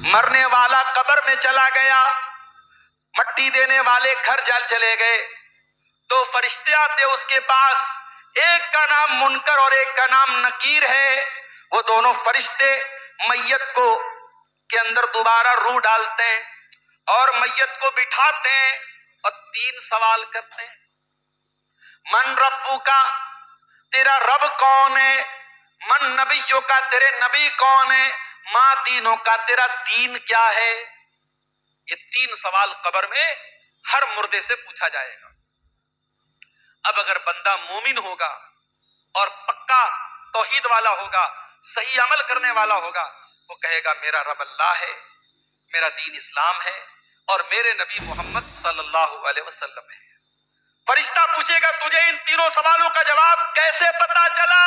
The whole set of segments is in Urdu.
مرنے والا قبر میں چلا گیا، مٹی دینے والے گھر جل چلے گئے، دو فرشتے آتے اس کے پاس، ایک کا نام منکر اور ایک کا نام نکیر ہے۔ وہ دونوں فرشتے میت کو کے اندر دوبارہ روح ڈالتے ہیں اور میت کو بٹھاتے ہیں اور 3 سوال کرتے ہیں۔ من ربو کا، تیرا رب کون ہے؟ من نبیوں کا، تیرے نبی کون ہے؟ ماں دینوں کا، تیرا دین کیا ہے؟ یہ 3 سوال قبر میں ہر مردے سے پوچھا جائے گا۔ اب اگر بندہ مومن ہوگا اور پکا توحید والا ہوگا، صحیح عمل کرنے والا ہوگا، وہ کہے گا میرا رب اللہ ہے، میرا دین اسلام ہے اور میرے نبی محمد صلی اللہ علیہ وسلم ہے۔ فرشتہ پوچھے گا تجھے ان 3 سوالوں کا جواب کیسے پتا چلا؟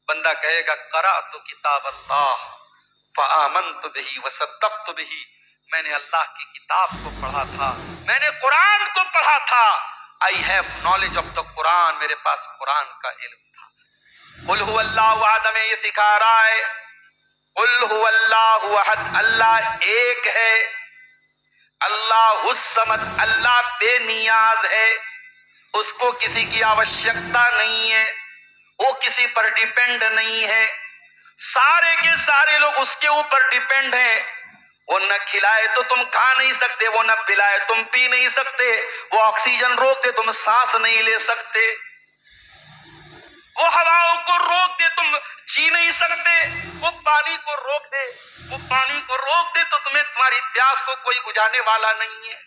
بندہ کہے گا قرأت کتاب اللہ فآمنت بہ وصدقت بہ، میں نے اللہ کی کتاب کو پڑھا تھا، میں نے قرآن کو پڑھا تھا، I have knowledge of the قرآن، میرے پاس قرآن کا علم تھا۔ قل هو اللہ احد میں یہ سکھا رہا ہے، قل هو اللہ احد، اللہ ایک ہے، اللہ الصمد، اللہ بے نیاز ہے، اس کو کسی کی آوشکتا نہیں ہے، وہ کسی پر ڈیپینڈ نہیں ہے، سارے کے سارے لوگ اس کے اوپر ڈیپینڈ ہیں۔ وہ نہ کھلائے تو تم کھا نہیں سکتے، وہ نہ پلائے تم پی نہیں سکتے، وہ آکسیجن روک دے تم سانس نہیں لے سکتے، وہ ہواؤں کو روک دے تم جی نہیں سکتے، وہ پانی کو روک دے، وہ پانی کو روک دے تو تمہیں تمہاری پیاس کو کوئی بجھانے والا نہیں ہے۔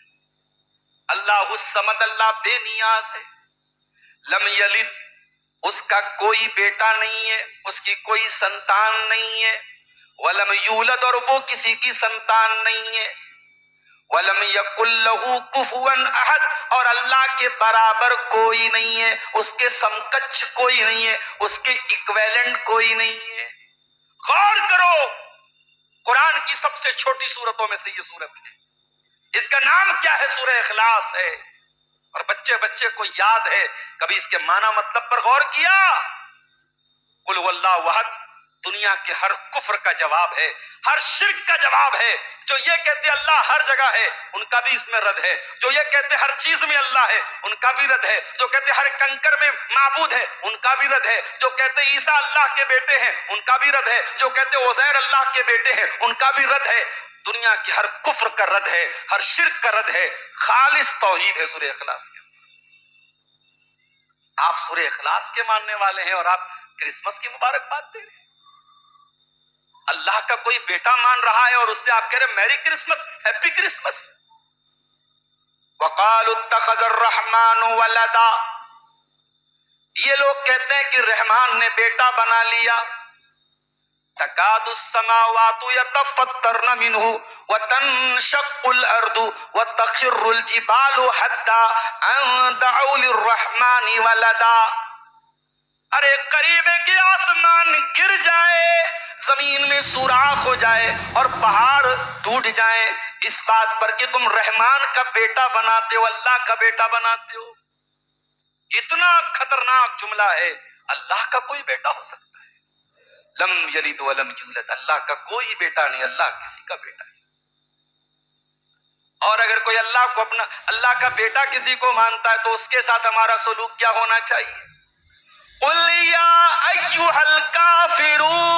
اللہ الصمد، اللہ بے نیاز ہے۔ لم یلد، اس کا کوئی بیٹا نہیں ہے، اس کی کوئی سنتان نہیں ہے۔ ولم یولد، اور وہ کسی کی سنتان نہیں ہے۔ ولم یکن لہ کفوا احد، اور اللہ کے برابر کوئی نہیں ہے، اس کے سمکچ کوئی نہیں ہے، اس کے ایکویلنٹ کوئی نہیں ہے۔ غور کرو، قرآن کی سب سے چھوٹی سورتوں میں سے یہ سورت ہے، اس کا نام کیا ہے؟ سورہ اخلاص ہے، اور بچے کو یاد ہے، کبھی اس کے معنی مطلب پر غور کیا؟ قل هو اللہ احد دنیا کے ہر کفر کا جواب ہے، ہر شرک کا جواب ہے۔ جو یہ کہتے اللہ ہر جگہ ہے، ان کا بھی اس میں رد ہے۔ جو یہ کہتے ہر چیز میں اللہ ہے، ان کا بھی رد ہے۔ جو کہتے ہر کنکر میں معبود ہے، ان کا بھی رد ہے۔ جو کہتے عیسیٰ اللہ کے بیٹے ہیں، ان کا بھی رد ہے۔ جو کہتے عزیر اللہ کے بیٹے ہیں، ان کا بھی رد ہے۔ دنیا کی ہر کفر کا رد ہے، ہر شرک کا رد ہے، خالص توحید ہے سورہ اخلاص کے۔ آپ سورہ اخلاص کے ماننے والے ہیں اور آپ کرسمس کی مبارکباد دے رہے ہیں۔ اللہ کا کوئی بیٹا مان رہا ہے اور اس سے آپ کہہ رہے ہیں میری کرسمس، ہیپی کرسمس۔ وقالوا اتخذ الرحمن ولدا، یہ لوگ کہتے ہیں کہ رحمان نے بیٹا بنا لیا۔ تکاد السماوات یتفطرن منہ وتنشق الارض وتخر الجبال حتى ان دعوا للرحمن ولدا، ارے قریب ہے کہ آسمان گر جائے، زمین میں سوراخ ہو جائے اور پہاڑ ٹوٹ جائیں اس بات پر کہ تم رحمان کا بیٹا بناتے ہو، اللہ کا بیٹا بناتے ہو۔ اتنا خطرناک جملہ ہے، اللہ کا کوئی بیٹا ہو سکتا ہے؟ لم یلد ولم یولد، اللہ کا کوئی بیٹا نہیں، اللہ کسی کا بیٹا نہیں۔ اور اگر کوئی اللہ کو اپنا اللہ کا بیٹا کسی کو مانتا ہے تو اس کے ساتھ ہمارا سلوک کیا ہونا چاہیے؟ قل یا ایھا الکافرون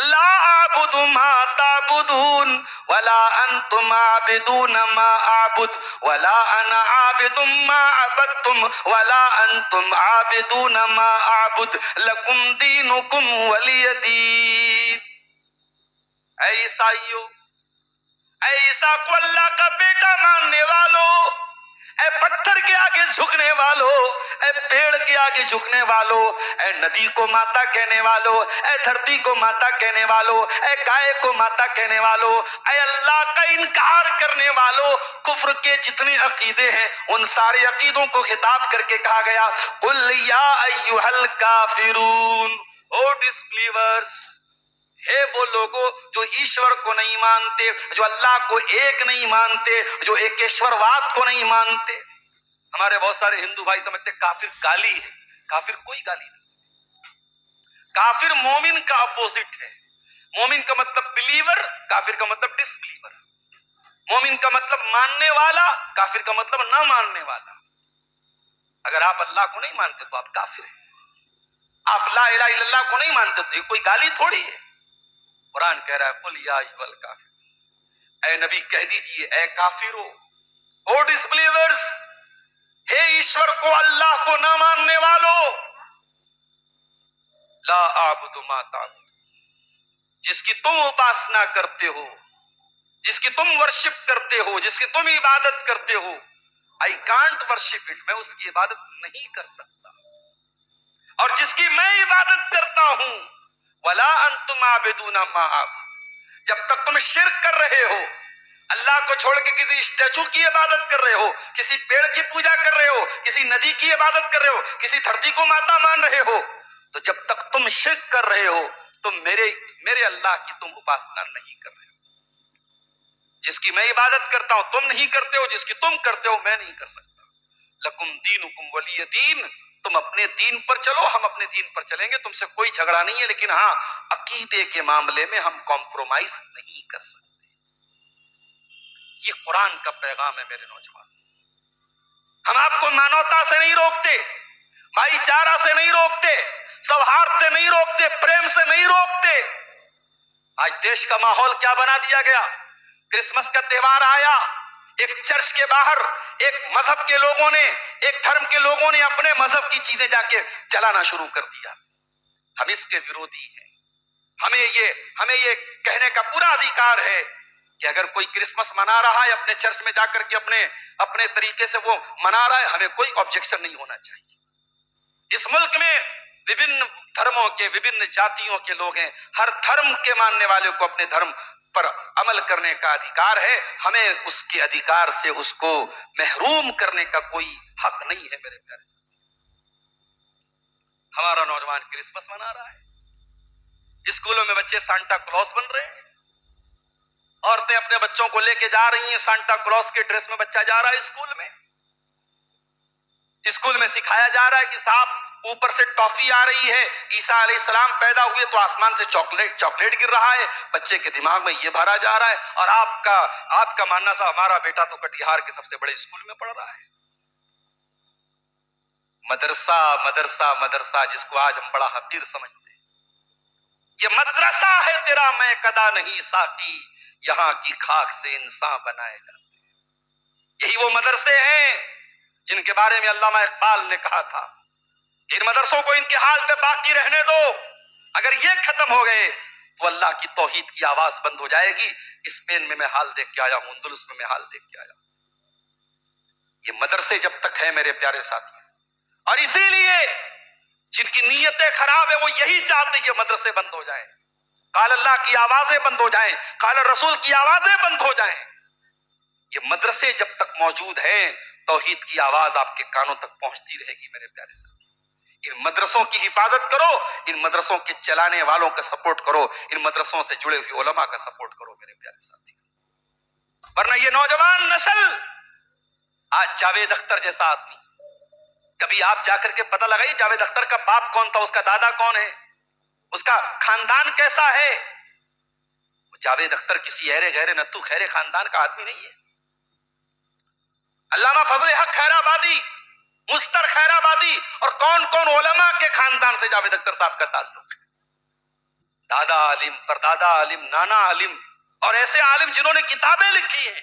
لا اعبد ما تعبدون ولا انتم عابدون ما اعبد ولا انا عابد ما عبدتم ولا انتم عابدون ما اعبد لکم دینکم ولی دین۔ اے عیسائیو، اے عیسیٰ کو اللہ کا بیٹا ماننے والو، اے پتھر کے آگے جھکنے والو، اے پیڑ کے آگے جھکنے والو، اے ندی کو ماتا کہنے والو، اے دھرتی کو ماتا کہنے والو، اے گائے کو ماتا کہنے والو، اے اللہ کا انکار کرنے والو، کفر کے جتنے عقیدے ہیں ان سارے عقیدوں کو خطاب کر کے کہا گیا قل یا ایھا الکافرون، او ڈسبلیورز، ہے وہ لوگوں جو ایشور کو نہیں مانتے، جو اللہ کو ایک نہیں مانتے، جو ایکیشور واد کو نہیں مانتے۔ ہمارے بہت سارے ہندو بھائی سمجھتے کافر گالی ہے، کافر کوئی گالی نہیں، کافر مومن کا اپوزٹ ہے۔ مومن کا مطلب بلیور، کافر کا مطلب ڈس بلیور. مومن کا مطلب ماننے والا، کافر کا مطلب نہ ماننے والا. اگر آپ اللہ کو نہیں مانتے تو آپ کافر ہیں. آپ لا الہ الا اللہ کو نہیں مانتے تو یہ کوئی گالی تھوڑی ہے. قرآن کہہ رہا ہے قل یا ایھا الکافر، اے نبی کہہ دیجئے اے کافرو، او ڈس بلیورز، ہے ایشور کو، اللہ کو نہ ماننے والو، لا اعبد ما تعبد، جس کی تم اپاسنا کرتے ہو، جس کی تم ورشپ کرتے ہو، جس کی تم عبادت کرتے ہو، I can't worship it، میں اس کی عبادت نہیں کر سکتا. اور جس کی میں عبادت کرتا ہوں ولا انتم عابدون ما اعبد، جب تک تم شرک کر رہے ہو، اللہ کو چھوڑ کے کسی اسٹیچو کی عبادت کر رہے ہو، کسی پیڑ کی پوجا کر رہے ہو، کسی ندی کی عبادت کر رہے ہو، کسی دھرتی کو ماتا مان رہے ہو، تو جب تک تم شرک کر رہے ہو تم میرے اللہ کی تم اپاسنا نہیں کر رہے ہو. جس کی میں عبادت کرتا ہوں تم نہیں کرتے ہو، جس کی تم کرتے ہو میں نہیں کر سکتا. لکم دینکم ولی دین، تم اپنے دین پر چلو، ہم اپنے دین پر چلیں گے، تم سے کوئی جھگڑا نہیں ہے، لیکن ہاں عقیدے کے معاملے میں ہم کمپرومائز نہیں کر سکتے. یہ قرآن کا پیغام ہے میرے نوجوان. ہم آپ کو مانوتا سے نہیں روکتے، بھائی چارہ سے نہیں روکتے، سوہارد سے نہیں روکتے، پریم سے نہیں روکتے. آج دیش کا ماحول کیا بنا دیا گیا. کرسمس کا تہوار آیا، ایک چرچ کے باہر ایک مذہب کے لوگوں نے، ایک دھرم کے لوگوں نے اپنے مذہب کی چیزیں جا کے جلانا شروع کر دیا. ہم اس کے ورودھی ہیں. ہمیں یہ کہنے کا پورا ادھیکار ہے کہ اگر کوئی کرسمس منا رہا ہے اپنے چرچ میں جا کر کے اپنے طریقے سے وہ منا رہا ہے، ہمیں کوئی آبجیکشن نہیں ہونا چاہیے. اس ملک میں وبھن دھرموں کے، وبھن جاتیوں کے لوگ ہیں. ہر دھرم کے ماننے والے کو اپنے دھرم پر عمل کرنے کا ادھیکار ہے. ہمیں اس کے ادھیکار سے اس کو محروم کرنے کا کوئی حق نہیں ہے. میرے پیارے ساتھی، ہمارا نوجوان کرسمس منا رہا ہے، اسکولوں میں بچے سانتا کلوز بن رہے ہیں، عورتیں اپنے بچوں کو لے کے جا رہی ہیں، سانتا کلوز کے ڈریس میں بچہ جا رہا ہے اسکول میں سکھایا جا رہا ہے کہ صاحب اوپر سے ٹافی آ رہی ہے، عیسیٰ علیہ السلام پیدا ہوئے تو آسمان سے چاکلیٹ گر رہا ہے. بچے کے دماغ میں یہ بھرا جا رہا ہے، اور آپ کا ماننا صاحب ہمارا بیٹا تو کٹیہار کے سب سے بڑے اسکول میں پڑھ رہا ہے. مدرسہ مدرسہ مدرسہ، جس کو آج ہم بڑا حقیر سمجھتے ہیں. یہ مدرسہ ہے تیرا، میں کدا نہیں ساقی، یہاں کی خاک سے انسان بنائے جاتے ہیں. یہی وہ مدرسے ہیں جن کے بارے میں علامہ اقبال نے کہا تھا ان مدرسوں کو ان کے حال پہ باقی رہنے دو، اگر یہ ختم ہو گئے تو اللہ کی توحید کی آواز بند ہو جائے گی. اسپین میں حال دیکھ کے آیا ہوں، اندلس میں حال دیکھ کے آیا ہوں. یہ مدرسے جب تک ہیں میرے پیارے ساتھی، اور اسی لیے جن کی نیتیں خراب ہیں وہ یہی چاہتے ہیں یہ مدرسے بند ہو جائیں، قال اللہ کی آوازیں بند ہو جائیں، قال رسول کی آوازیں بند ہو جائیں. یہ مدرسے جب تک موجود ہیں توحید کی آواز آپ کے کانوں تک پہنچتی رہے گی. میرے پیارے ساتھی، ان مدرسوں کی حفاظت کرو، ان مدرسوں کے چلانے والوں کا سپورٹ کرو، ان مدرسوں سے جڑے ہوئے علماء کا سپورٹ کرو میرے پیارے ساتھی. ورنہ یہ نوجوان نسل، آج جاوید اختر جیسا آدمی، کبھی آپ جا کر کے پتہ لگائیے جاوید اختر کا باپ کون تھا، اس کا دادا کون ہے، اس کا خاندان کیسا ہے. جاوید اختر کسی ایرے غیرے نتو خیرے خاندان کا آدمی نہیں ہے. علامہ فضل حق خیرآبادی، مستر خیرآبادی اور کون کون علماء کے خاندان سے جاوید اختر صاحب کا تعلق ہے. دادا عالم، پردادا عالم، نانا عالم، اور ایسے عالم جنہوں نے کتابیں لکھی ہیں.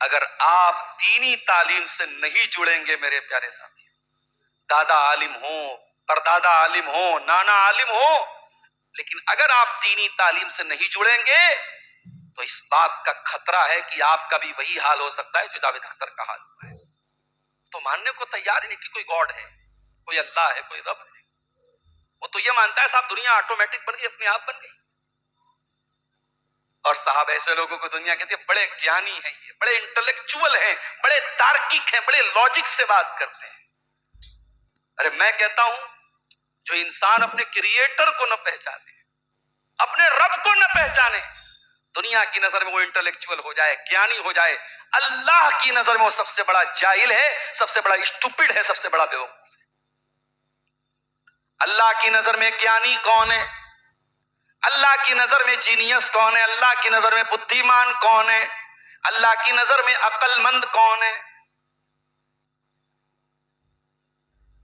اگر آپ دینی تعلیم سے نہیں جڑیں گے میرے پیارے ساتھی، دادا عالم ہو، پردادا عالم ہو، نانا عالم ہو، لیکن اگر آپ دینی تعلیم سے نہیں جڑیں گے تو اس بات کا خطرہ ہے کہ آپ کا بھی وہی حال ہو سکتا ہے جو جاوید اختر کا حال ہوا ہے. تو ماننے کو تیار ہی نہیں کہ کوئی گاڈ ہے، کوئی اللہ ہے، کوئی رب ہے. وہ تو یہ مانتا ہے صاحب دنیا آٹومیٹک بن گئی، اپنے آپ بن گئی. اور صاحب ایسے لوگوں کو دنیا کہتی ہے بڑے گیانی ہیں، یہ بڑے انٹلیکچوئل ہیں، بڑے تارکک ہیں، بڑے لاجک سے بات کرتے ہیں. ارے میں کہتا ہوں جو انسان اپنے کریٹر کو نہ پہچانے، اپنے رب کو نہ پہچانے، دنیا کی نظر میں وہ انٹلیکچوئل ہو جائے، گیانی ہو جائے، اللہ کی نظر میں وہ سب سے بڑا جاہل ہے، سب سے بڑا اسٹوپڈ ہے، سب سے بڑا بیوقوف ہے. اللہ کی نظر میں گیانی کون ہے؟ اللہ کی نظر میں جینیس کون ہے؟ اللہ کی نظر میں بدھیمان کون ہے؟ اللہ کی نظر میں عقل مند کون ہے؟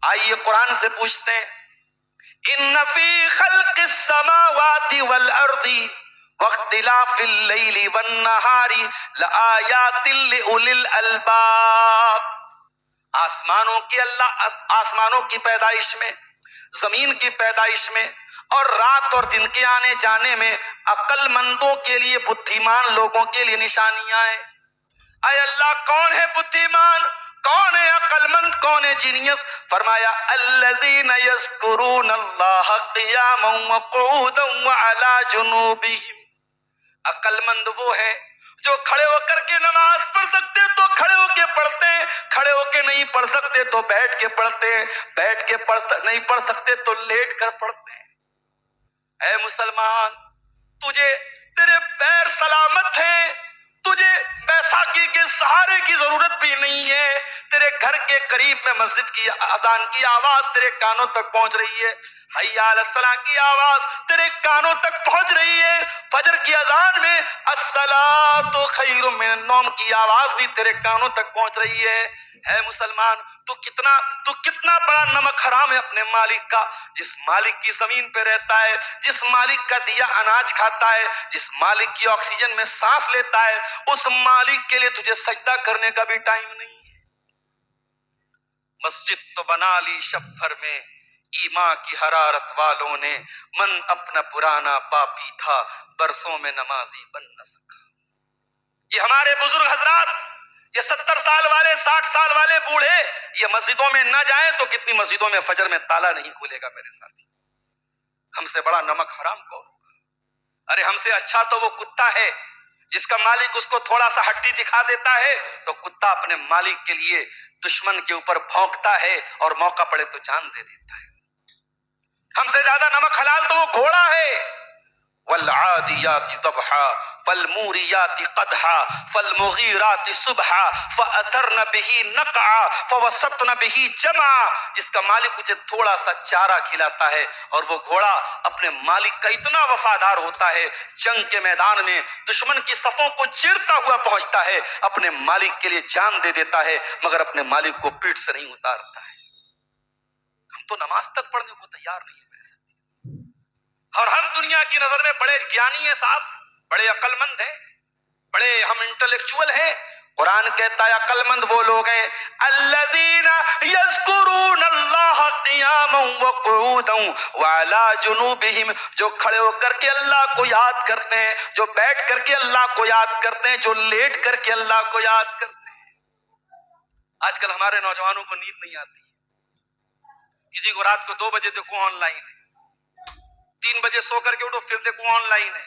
آئیے قرآن سے پوچھتے ہیں، ان فی خلق السماوات والارض واختلاف اللیل والنہار لآیات لأولی الالباب۔ آسمانوں کی پیدائش میں، زمین کی پیدائش میں، اور رات اور دن کے آنے جانے میں عقل مندوں کے لیے، بدھیمان لوگوں کے لیے نشانیاں ہیں۔ اے اللہ، کون ہے بدھیمان، کون ہے عقل مند، کون ہے جینیس؟ فرمایا الذین یذکرون اللہ قیاما وقعودا وعلی جنوبہم۔ عقل مند وہ ہے جو کھڑے ہو کر کے نماز پڑھ سکتے تو کھڑے ہو کے پڑھتے ہیں، کھڑے ہو کے نہیں پڑھ سکتے تو بیٹھ کے پڑھتے ہیں، بیٹھ کے نہیں پڑھ سکتے تو لیٹ کر پڑھتے ہیں۔ اے مسلمان، تجھے تیرے پیر سلامت ہیں، تجھے بیساکھی کے سہارے کی ضرورت بھی نہیں ہے، تیرے گھر کے قریب میں مسجد کی اذان کی آواز تیرے کانوں تک پہنچ رہی ہے، حی علی الصلاۃ کی آواز تیرے کانوں تک پہنچ رہی ہے، فجر کی اذان میں الصلاۃ خیر من النوم کی آواز بھی تیرے کانوں تک پہنچ رہی ہے۔ اے مسلمان، تو کتنا بڑا نمک حرام ہے اپنے مالک کا، جس مالک کی زمین پہ رہتا ہے، جس مالک کا دیا اناج کھاتا ہے، جس مالک کی آکسیجن میں سانس لیتا ہے، اس مالک کے لیے تجھے سجدہ کرنے کا بھی ٹائم نہیں ہے۔ مسجد تو بنا لی شب بھر میں ایمان کی حرارت والوں نے، من اپنا پرانا پاپی تھا برسوں میں نمازی بن نہ سکا۔ یہ ہمارے بزرگ حضرات، یہ 70 سال والے، 60 سال والے بوڑھے، یہ مسجدوں میں نہ جائیں تو کتنی مسجدوں میں فجر میں تالا نہیں کھولے گا میرے ساتھی۔ ہم سے بڑا نمک حرام کون ہوگا؟ ارے ہم سے اچھا تو وہ کتا ہے جس کا مالک اس کو تھوڑا سا ہڈی دکھا دیتا ہے تو کتا اپنے مالک کے لیے دشمن کے اوپر بھونکتا ہے اور موقع پڑے تو جان دے دیتا ہے۔ ہم سے زیادہ نمک حلال تو وہ گھوڑا ہے۔ والعادیات ضبحا فالموریات قدحا فالمغیرات صبحا فأثرن به نقعا فوسطن به جمعا۔ جس کا مالک اسے تھوڑا سا چارہ کھلاتا ہے، اور وہ گھوڑا اپنے مالک کا اتنا وفادار ہوتا ہے، جنگ کے میدان میں دشمن کی صفوں کو چیرتا ہوا پہنچتا ہے، اپنے مالک کے لیے جان دے دیتا ہے، مگر اپنے مالک کو پیٹ سے نہیں اتارتا ہے۔ ہم تو نماز تک پڑھنے کو تیار نہیں ہے میرے ساتھ، اور ہم دنیا کی نظر میں بڑے گیانی ہیں صاحب، بڑے عقل مند ہیں، بڑے ہم انٹلیکچوئل ہیں۔ قرآن کہتا ہے عقل مند وہ لوگ ہیں الذین یذکرون اللہ قیاما وقعودا وعلی جنوبہم، جو کھڑے ہو کر کے اللہ کو یاد کرتے ہیں، جو بیٹھ کر کے اللہ کو یاد کرتے ہیں، جو لیٹ کر کے اللہ کو یاد کرتے ہیں۔ آج کل ہمارے نوجوانوں کو نیند نہیں آتی، کسی کو رات کو 2 بجے دیکھو آن لائن ہے، 3 بجے سو کر کے اٹھو پھر دیکھو آن لائن ہے،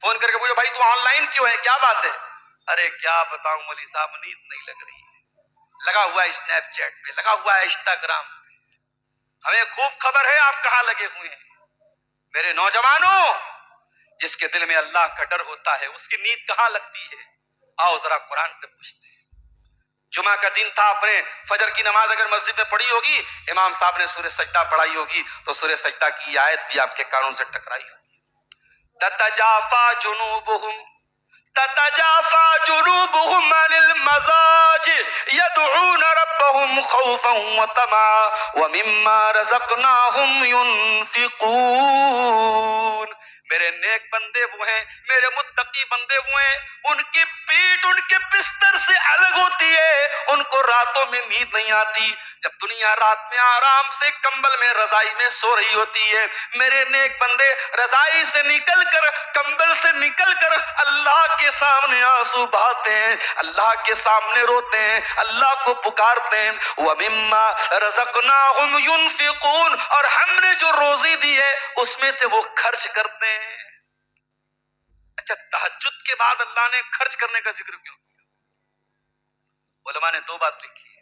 فون کر کے پوچھو بھائی تو آن لائن کیوں ہے، کیا بات ہے؟ ارے کیا بتاؤں مولوی صاحب، نیند نہیں لگ رہی ہے، لگا ہوا ہے اسنیپ چیٹ پہ، لگا ہوا ہے انسٹاگرام پہ، ہمیں خوب خبر ہے آپ کہاں لگے ہوئے ہیں۔ میرے نوجوانوں، جس کے دل میں اللہ کا ڈر ہوتا ہے اس کی نیند کہاں لگتی ہے؟ آؤ ذرا قرآن سے پوچھتے ہیں۔ جمعہ کا دن تھا، اپنے فجر کی نماز اگر مسجد میں پڑھی ہوگی، امام صاحب نے سورہ سجدہ پڑھائی ہوگی تو سورہ سجدہ کی آیت بھی آپ کے کانوں سے ٹکرائی ہوگی، تتجافا جنوبہم تتجافا جنوبہم عن المضاجع يدعون ربهم خوفا وطمعا ومما رزقناهم ينفقون۔ میرے نیک بندے وہ ہیں، میرے متقی بندے وہ ہیں، ان کی پیٹ ان کے بستر سے الگ ہوتی ہے، ان کو راتوں میں نیند نہیں آتی۔ جب دنیا رات میں آرام سے کمبل میں رضائی میں سو رہی ہوتی ہے، میرے نیک بندے رضائی سے نکل کر، کمبل سے نکل کر اللہ کے سامنے آنسو بہاتے ہیں، اللہ کے سامنے روتے ہیں، اللہ کو پکارتے ہیں۔ وَمِمَّا رَزَقْنَاهُمْ يُنْفِقُونَ، اور ہم نے جو روزی دی ہے اس میں سے وہ خرچ کرتے ہیں۔ اچھا، تہجد کے بعد اللہ نے خرچ کرنے کا ذکر کیوں کیا؟ علماء نے 2 بات لکھی ہے۔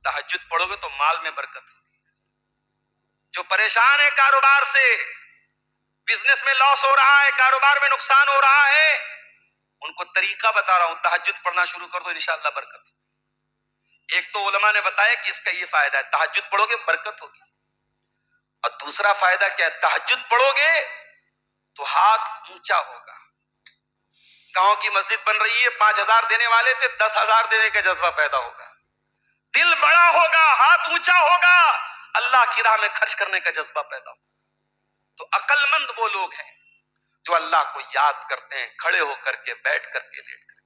تہجد پڑھو گے تو مال میں برکت ہوگی۔ جو پریشان ہے کاروبار سے، بزنس میں لاس ہو رہا ہے، کاروبار میں نقصان ہو رہا ہے، ان کو طریقہ بتا رہا ہوں، تہجد پڑھنا شروع کر دو انشاءاللہ برکت ہوگی۔ ایک تو علماء نے بتایا کہ اس کا یہ فائدہ ہے، تہجد پڑھو گے برکت ہوگی، اور دوسرا فائدہ کیا ہے، تہجد پڑھو گے تو اونچا ہوگا. گاؤں کی مسجد بن رہی ہے, 5,000 دینے والے تھے, 10,000 دینے کا جذبہ پیدا ہوگا. دل بڑا ہوگا, ہاتھ اونچا ہوگا, اللہ کی راہ میں خرچ کرنے کا جذبہ پیدا ہوگا. تو عقل مند وہ لوگ ہیں جو اللہ کو یاد کرتے ہیں, کھڑے ہو کر کے, بیٹھ کر کے, لیٹ کر کے.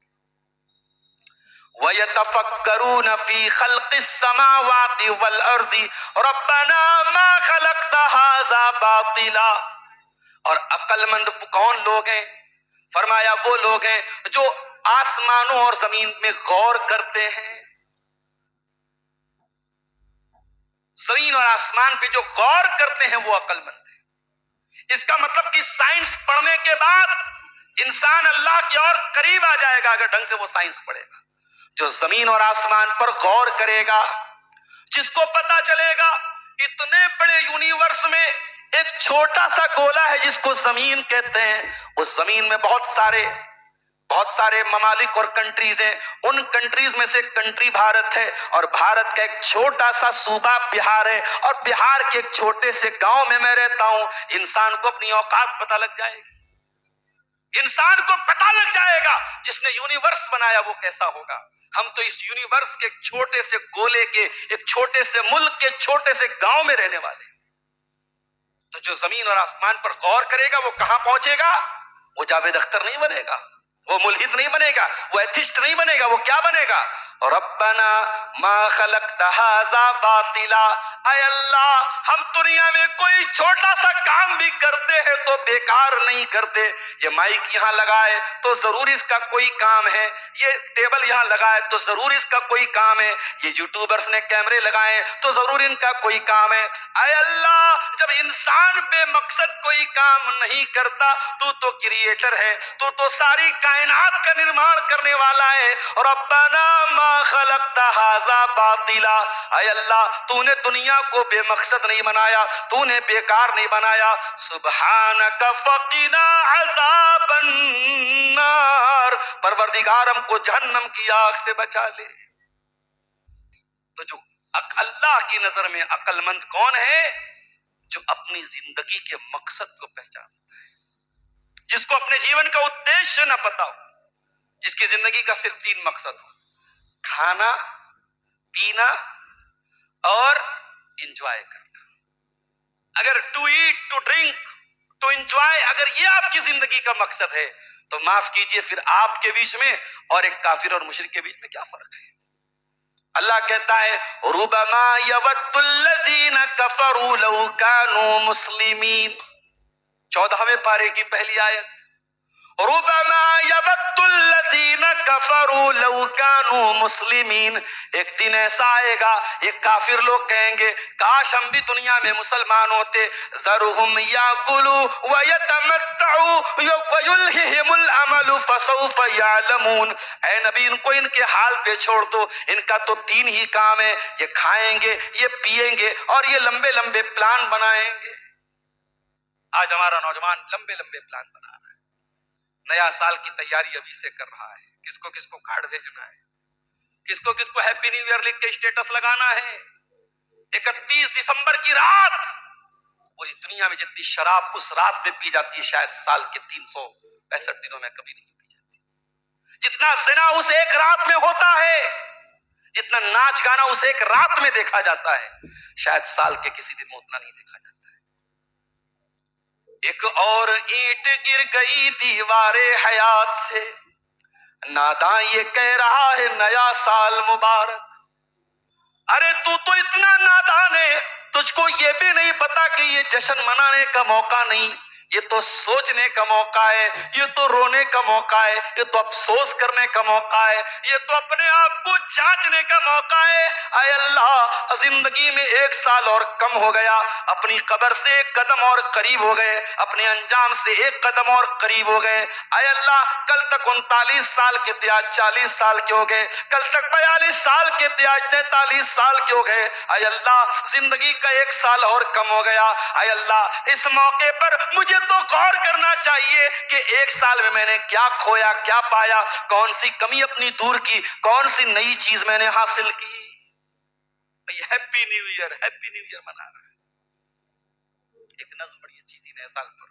وَيَتَفَكَّرُونَ فِي خَلْقِ السَّمَاوَاتِ وَالْأَرْضِ رَبَّنَا مَا خَلَقْتَ هَذَا بَاطِلًا. اور عقل مند کون لوگ ہیں؟ فرمایا وہ لوگ ہیں جو آسمانوں اور زمین میں غور کرتے ہیں. زمین اور آسمان پہ جو غور کرتے ہیں وہ عقل مند ہیں. اس کا مطلب کہ سائنس پڑھنے کے بعد انسان اللہ کے اور قریب آ جائے گا اگر ڈھنگ سے وہ سائنس پڑھے گا. جو زمین اور آسمان پر غور کرے گا, جس کو پتا چلے گا اتنے بڑے یونیورس میں ایک چھوٹا سا گولا ہے جس کو زمین کہتے ہیں, اس زمین میں بہت سارے ممالک اور کنٹریز ہیں. ان کنٹریز میں سے کنٹری بھارت ہے, اور بھارت کا ایک چھوٹا سا صوبہ بہار ہے, اور بہار کے ایک چھوٹے سے گاؤں میں میں رہتا ہوں. انسان کو اپنی اوقات پتہ لگ جائے گی, انسان کو پتہ لگ جائے گا جس نے یونیورس بنایا وہ کیسا ہوگا. ہم تو اس یونیورس کے ایک چھوٹے سے گولے کے, ایک چھوٹے سے ملک کے چھوٹے سے گاؤں میں رہنے والے. تو جو زمین اور آسمان پر غور کرے گا وہ کہاں پہنچے گا؟ وہ جاوید اختر نہیں بنے گا, وہ ملحد نہیں بنے گا, وہ ایتھسٹ نہیں بنے گا. وہ کیا بنے گا؟ ربنا ما خلقت هذا باطلا. اے اللہ, ہم دنیا میں کوئی چھوٹا سا کام بھی کرتے ہیں تو بیکار نہیں کرتے. یہ مائک یہاں لگائے تو ضرور اس کا کوئی کام ہے, یہ ٹیبل یہاں لگائے تو ضرور اس کا کوئی کام ہے, یہ یوٹیوبرز نے کیمرے لگائے تو ضرور ان کا کوئی کام ہے. اے اللہ, جب انسان بے مقصد کوئی کام نہیں کرتا, تو کریٹر ہے, تو ساری کائنات کا نرمان کرنے والا ہے. ربنا ما خلقت هذا باطلا. اے اللہ, تو نے دنیا کو بے مقصد نہیں بنایا, تو نے بیکار نہیں بنایا. سبحانک فقنا عذاب النار. پروردگار ہم کو جہنم کی آگ سے بچا لے. تو جو اللہ کی نظر میں عقل مند کون ہے؟ جو اپنی زندگی کے مقصد کو پہچانتا ہے, جس کو اپنے جیون کا ادیش نہ پتا ہو, جس کی زندگی کا صرف 3 مقصد ہو: کھانا, پینا اور انجوائے کرنا. اگر to eat, to drink, to enjoy, اگر یہ آپ کی زندگی کا مقصد ہے تو معاف کیجئے, پھر آپ کے بیچ میں اور ایک کافر اور مشرک کے بیچ میں کیا فرق ہے؟ اللہ کہتا ہے ربما یود الذین کفروا لو کانوا مسلمین. 14ویں پارے کی پہلی آیت. ربما یود الذین کفروا لو کانوا مسلمین. ایک دن ایسا آئے گا یہ کافر لوگ کہیں گے کاش ہم بھی دنیا میں مسلمان ہوتے. ذرہم یاکلوا ویتمتعوا ویلہہم الامل فسوف یعلمون. اے نبی, ان کو ان کے حال پہ چھوڑ دو, ان کا تو 3 ہی کام ہے, یہ کھائیں گے, یہ پیئیں گے اور یہ لمبے لمبے پلان بنائیں گے. آج ہمارا نوجوان لمبے لمبے پلان بنا رہا ہے, نیا سال کی تیاری ابھی سے کر رہا ہے, کس کو کارڈ بھیجنا ہے, کس کو ہیپی نیو ایئر لکھ کے اسٹیٹس لگانا ہے. 31 دسمبر کی رات, پوری دنیا میں جتنی شراب اس رات میں پی جاتی ہے شاید سال کے 365 دنوں میں کبھی نہیں پی جاتی. جتنا زنا اس ایک رات میں ہوتا ہے, جتنا ناچ گانا اس ایک رات میں دیکھا جاتا ہے, شاید سال کے کسی دن میں اتنا نہیں دیکھا جاتا ہے. ایک اور اینٹ گر گئی دیوار حیات سے, ناداں یہ کہہ رہا ہے نیا سال مبارک. ارے تو اتنا نادان ہے, تجھ کو یہ بھی نہیں پتا کہ یہ جشن منانے کا موقع نہیں, یہ تو سوچنے کا موقع ہے, یہ تو رونے کا موقع ہے, یہ تو افسوس کرنے کا موقع ہے, یہ تو اپنے آپ کو جانچنے کا موقع ہے. اے اللہ, زندگی میں 1 سال اور کم ہو گیا, اپنی قبر سے 1 قدم اور قریب ہو گئے, اپنے انجام سے 1 قدم اور قریب ہو گئے. اے اللہ, کل تک 39 سال کے تھے, آج 40 سال کے ہو گئے, کل تک 42 سال کے تھے, آج 43 سال کے ہو گئے. اے اللہ, زندگی کا 1 سال اور کم ہو گیا. اے اللہ, اس موقع پر مجھے تو غور کرنا چاہیے کہ 1 سال میں نے کیا کھویا, کیا پایا, کون سی کمی اپنی دور کی, کون سی نئی چیز میں نے حاصل کی. ہیپی نیو ایئر منا رہا ہے. ایک نظم بڑی اچھی تھی نئے سال پر,